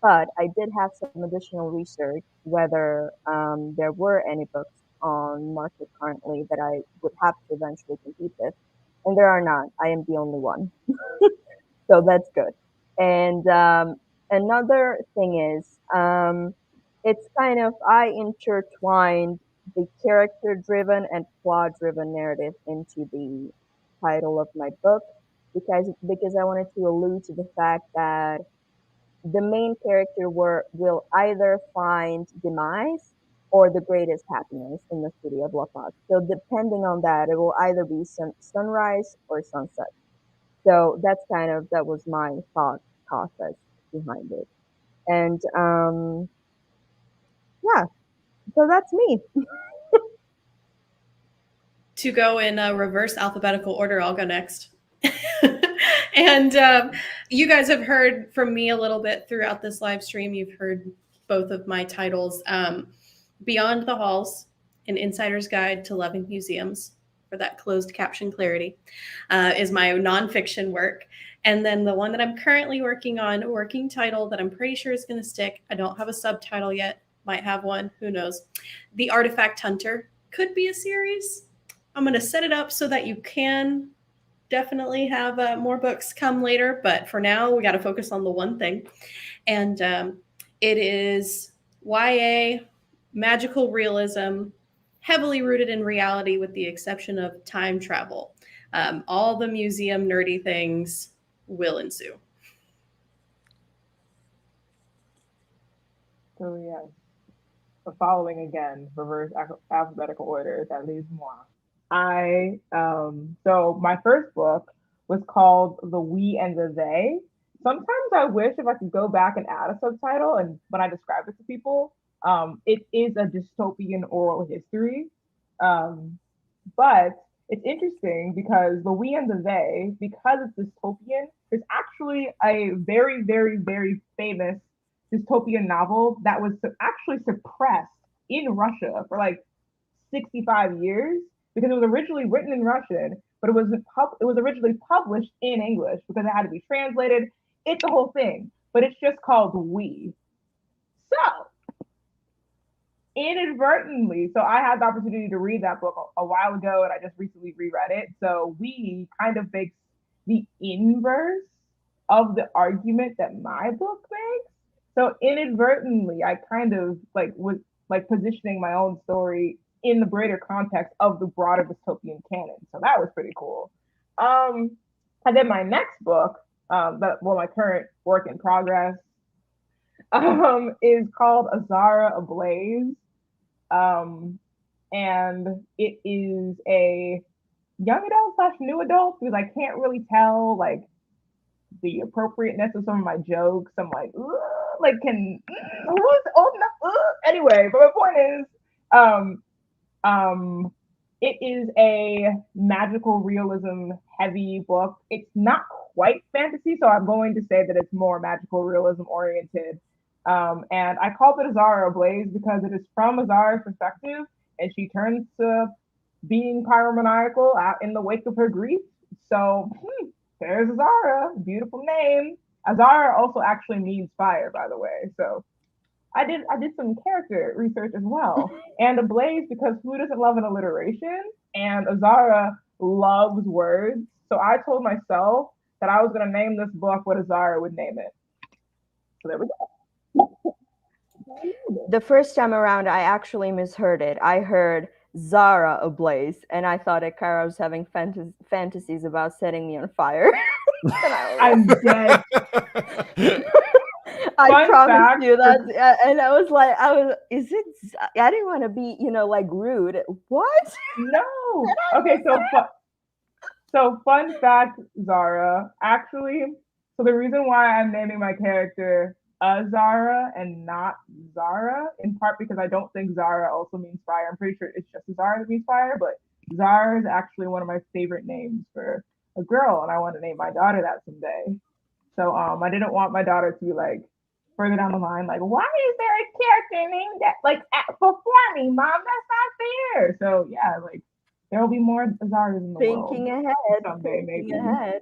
but I did have some additional research whether there were any books on market currently that I would have to eventually compete with. And there are not. I am the only one. So that's good. And another thing is, it's kind of, I intertwined the character driven and plot driven narrative into the title of my book because I wanted to allude to the fact that the main character will either find demise or the greatest happiness in the city of La Paz. So depending on that, it will either be sunrise or sunset. So that was my thought process behind it. And yeah, so that's me. To go in a reverse alphabetical order, I'll go next. And you guys have heard from me a little bit throughout this live stream. You've heard both of my titles. Beyond the Halls, An Insider's Guide to Loving Museums, for that closed caption clarity, is my nonfiction work. And then the one that I'm currently working on, a working title that I'm pretty sure is going to stick. I don't have a subtitle yet. Might have one. Who knows? The Artifact Hunter. Could be a series. I'm going to set it up so that you can definitely have more books come later. But for now, we got to focus on the one thing. And it is YA, magical realism, heavily rooted in reality with the exception of time travel. All the museum nerdy things will ensue. Oh, yeah. following again, reverse alphabetical order, that leaves moi. So my first book was called The We and the They. Sometimes I wish if I could go back and add a subtitle, and when I describe it to people, it is a dystopian oral history. But it's interesting because The We and the They, because it's dystopian, there's actually a very, very, very famous dystopian novel that was actually suppressed in Russia for like 65 years because it was originally written in Russian, but it was originally published in English because it had to be translated. It's a whole thing, but it's just called We. So inadvertently, so I had the opportunity to read that book a while ago, and I just recently reread it. So We kind of makes the inverse of the argument that my book makes. So inadvertently, I kind of like was like positioning my own story in the greater context of the broader dystopian canon. So that was pretty cool. And then my next book, my current work in progress, is called Azara Ablaze. And it is a young adult / new adult because I can't really tell like the appropriateness of some of my jokes. I'm like, who's old enough? Anyway, but my point is, it is a magical realism heavy book. It's not quite fantasy, so I'm going to say that it's more magical realism oriented. And I called it Azara Ablaze because it is from Azara's perspective, and she turns to being pyromaniacal out in the wake of her grief. So there's Azara, beautiful name. Azara also actually means fire, by the way. So I did some character research as well. And Ablaze because who doesn't love an alliteration? And Azara loves words. So I told myself that I was going to name this book what Azara would name it. So there we go. The first time around, I actually misheard it. I heard Zara Ablaze, and I thought that Kara was having fantasies about setting me on fire. I'm dead. I promise you that, and I was like, I didn't want to be, like rude. What? No. Okay, so fun fact, Zara. Actually, so the reason why I'm naming my character Azara and not Zara, in part because I don't think Zara also means fire. I'm pretty sure it's just Zara that means fire, but Zara is actually one of my favorite names for a girl, and I want to name my daughter that someday. So I didn't want my daughter to be like further down the line, like, why is there a character named that like before me, mom? That's not fair. So yeah, like there will be more Azaras in the world. Thinking ahead. Someday, maybe. Ahead.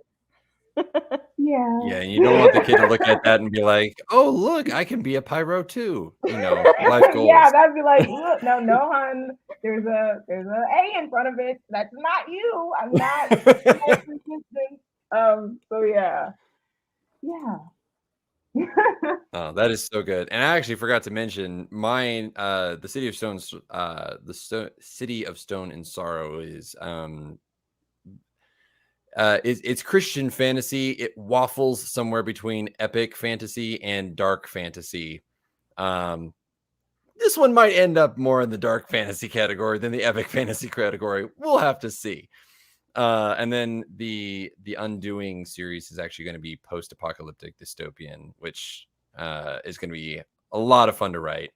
Yeah. Yeah, you don't want the kid to look at that and be like, "Oh, look, I can be a pyro too." Life goals. Yeah, that'd be like, look, no, hon. There's a A in front of it. That's not you. I'm not resistance. So yeah. Oh, that is so good. And I actually forgot to mention mine. The City of Stones, City of Stone and Sorrow is it's Christian fantasy. It waffles somewhere between epic fantasy and dark fantasy. This one might end up more in the dark fantasy category than the epic fantasy category. We'll have to see. And then the Undoing series is actually going to be post-apocalyptic dystopian, which is going to be a lot of fun to write.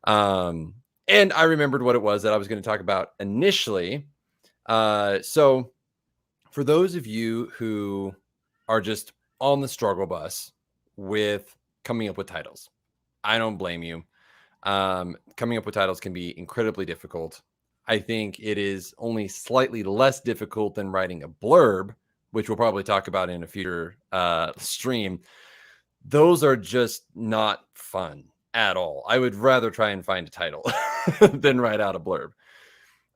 And I remembered what it was that I was going to talk about initially. So for those of you who are just on the struggle bus with coming up with titles, I don't blame you. Coming up with titles can be incredibly difficult. I think it is only slightly less difficult than writing a blurb, which we'll probably talk about in a future stream. Those are just not fun at all. I would rather try and find a title than write out a blurb.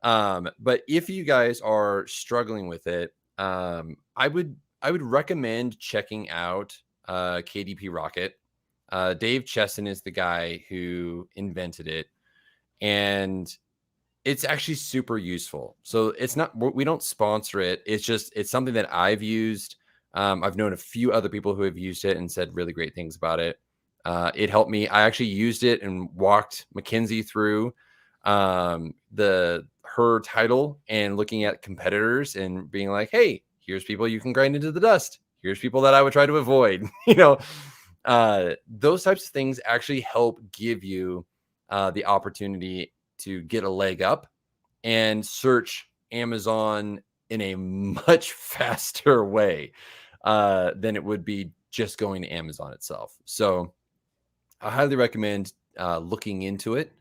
But if you guys are struggling with it, I would recommend checking out KDP Rocket. Dave Chesson is the guy who invented it, and it's actually super useful. So it's not, we don't sponsor it. It's something that I've used. I've known a few other people who have used it and said really great things about it. It helped me. I actually used it and walked Mackenzie through her title and looking at competitors and being like, hey, here's people you can grind into the dust. Here's people that I would try to avoid. Those types of things actually help give you the opportunity to get a leg up and search Amazon in a much faster way than it would be just going to Amazon itself. So I highly recommend looking into it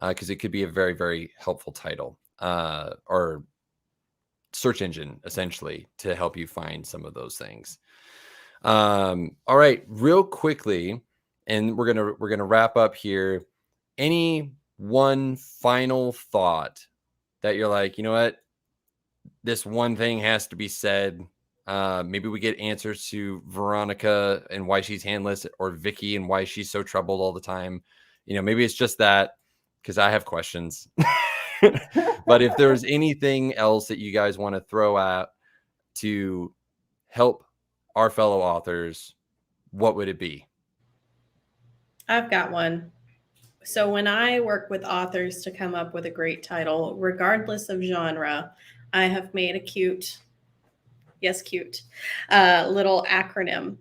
because it could be a very, very helpful title or search engine, essentially, to help you find some of those things. All right, real quickly, and we're gonna wrap up here. Any one final thought that you're like, you know what, this one thing has to be said. Maybe we get answers to Veronica and why she's handless, or Vicky and why she's so troubled all the time. Maybe it's just that, because I have questions. But if there's anything else that you guys want to throw out to help our fellow authors, what would it be? I've got one. So when I work with authors to come up with a great title, regardless of genre, I have made a cute little acronym,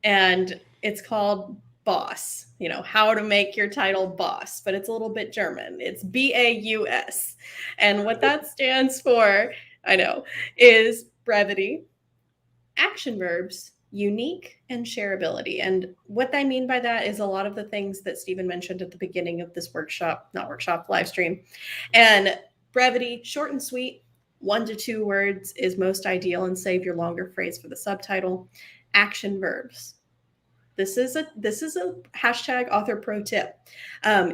and it's called BOSS. How to make your title BOSS, but it's a little bit German. It's BAUS. And what that stands for, I know, is brevity, action verbs, unique, and shareability. And what I mean by that is a lot of the things that Stephen mentioned at the beginning of this live stream. And brevity, short and sweet, 1 to 2 words is most ideal, and save your longer phrase for the subtitle. Action verbs. This is a hashtag author pro tip.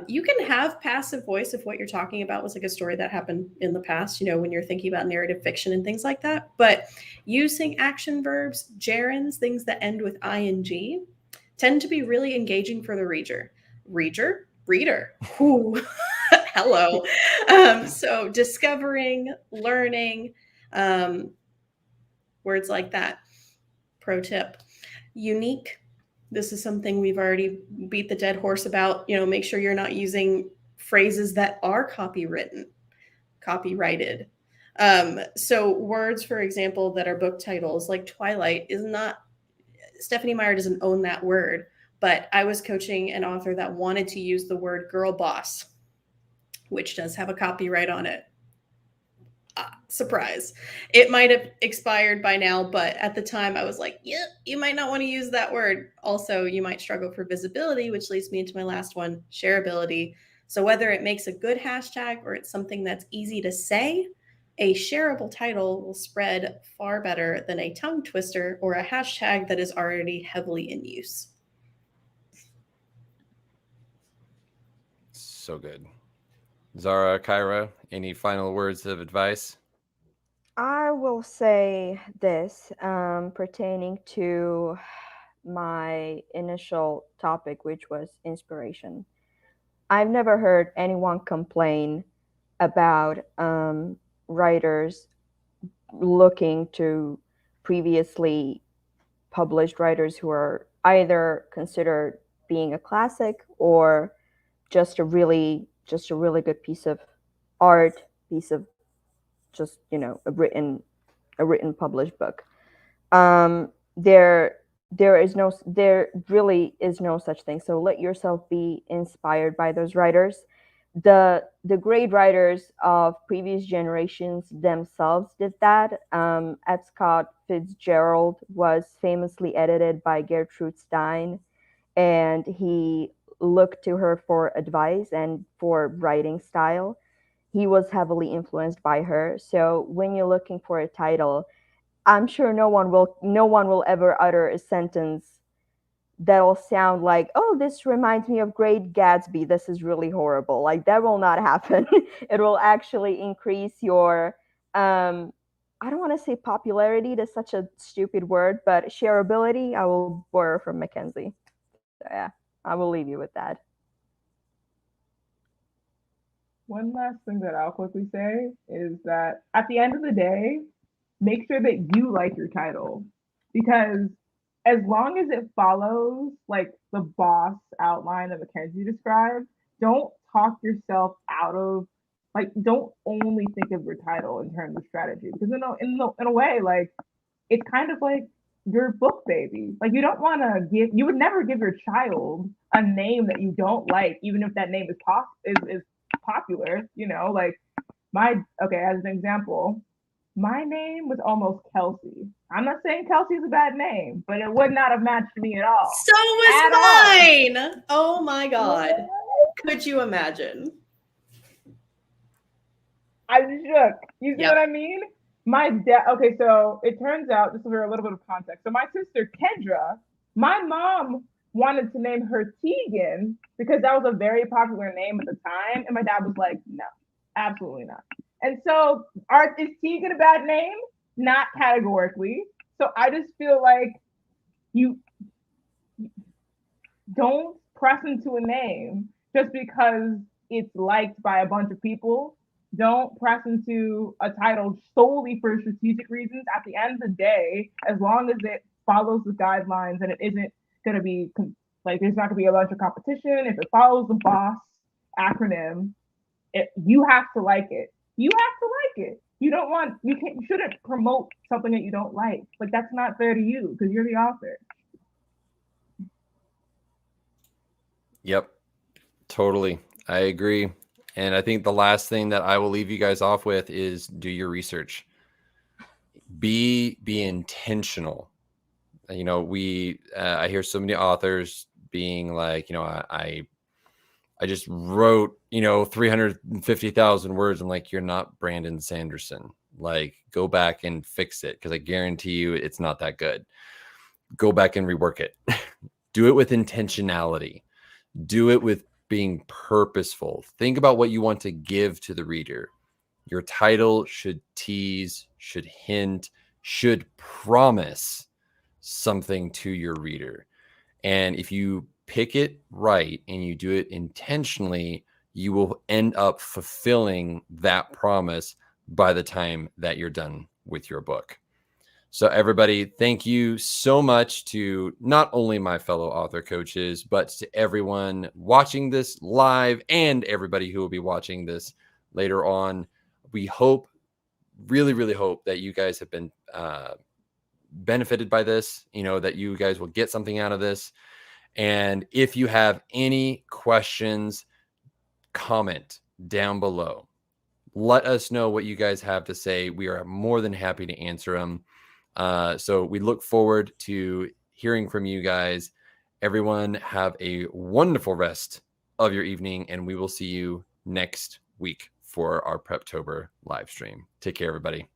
You can have passive voice if what you're talking about was like a story that happened in the past, when you're thinking about narrative fiction and things like that. But using action verbs, gerunds, things that end with ing, tend to be really engaging for the reader. Reader. Ooh. Hello. So discovering, learning, words like that. Pro tip. Unique. This is something we've already beat the dead horse about. Make sure you're not using phrases that are copyrighted. So words, for example, that are book titles, like Twilight, is not, Stephanie Meyer doesn't own that word, but I was coaching an author that wanted to use the word girl boss, which does have a copyright on it. Surprise. It might have expired by now, but at the time I was like, yeah, you might not want to use that word. Also, you might struggle for visibility, which leads me into my last one, shareability. So whether it makes a good hashtag or it's something that's easy to say, a shareable title will spread far better than a tongue twister or a hashtag that is already heavily in use. So good. Zara, Kyra, any final words of advice? I will say this pertaining to my initial topic, which was inspiration. I've never heard anyone complain about writers looking to previously published writers who are either considered being a classic or just a really good piece of art, piece of just a written published book. There really is no such thing. So let yourself be inspired by those writers. The great writers of previous generations themselves did that. F. Scott Fitzgerald was famously edited by Gertrude Stein, and he looked to her for advice and for writing style. He was heavily influenced by her. So when you're looking for a title, I'm sure no one will ever utter a sentence that'll sound like, oh, this reminds me of Great Gatsby. This is really horrible. Like, that will not happen. It will actually increase your, I don't want to say popularity, that's such a stupid word, but shareability, I will borrow from Mackenzie. So yeah, I will leave you with that. One last thing that I'll quickly say is that at the end of the day, make sure that you like your title, because as long as it follows like the boss outline that Mackenzie described, don't talk yourself out of like don't only think of your title in terms of strategy because in a way like it's kind of like your book baby. Like you don't want to give you would never give your child a name that you don't like even if that name is popular, you know, like okay, as an example, my name was almost Kelsey. I'm not saying Kelsey's a bad name, but it would not have matched me at all. So was At all. mine. Oh my God. Could you imagine? I was shook. You see Yep. what I mean? My dad, okay, so it turns out, this is for a little bit of context. So my sister, Kendra, my mom wanted to name her Tegan because that was a very popular name at the time. And my dad was like, no, absolutely not. And so is Tegan a bad name? Not categorically. So I just feel like you don't press into a name just because it's liked by a bunch of people. Don't press into a title solely for strategic reasons. At the end of the day, as long as it follows the guidelines and it isn't going to be like there's not going to be a bunch of competition. If it follows the BOSS acronym, you have to like it. You have to like it. You shouldn't promote something that you don't like. Like that's not fair to you because you're the author. Yep, totally. I agree. And I think the last thing that I will leave you guys off with is do your research. Be intentional. You know, I hear so many authors being like, you know, I just wrote, you know, 350,000 words. I'm like, you're not Brandon Sanderson. Like, go back and fix it because I guarantee you it's not that good. Go back and rework it. Do it with intentionality. Do it with being purposeful. Think about what you want to give to the reader. Your title should tease, should hint, should promise something to your reader. And if you pick it right and you do it intentionally, you will end up fulfilling that promise by the time that you're done with your book. So everybody, thank you so much to not only my fellow author coaches, but to everyone watching this live and everybody who will be watching this later on. We hope, really, really hope that you guys have been benefited by this, you know, that you guys will get something out of this. And if you have any questions, comment down below. Let us know what you guys have to say. We are more than happy to answer them. So we look forward to hearing from you guys. Everyone have a wonderful rest of your evening, and we will see you next week for our Preptober live stream. Take care, everybody.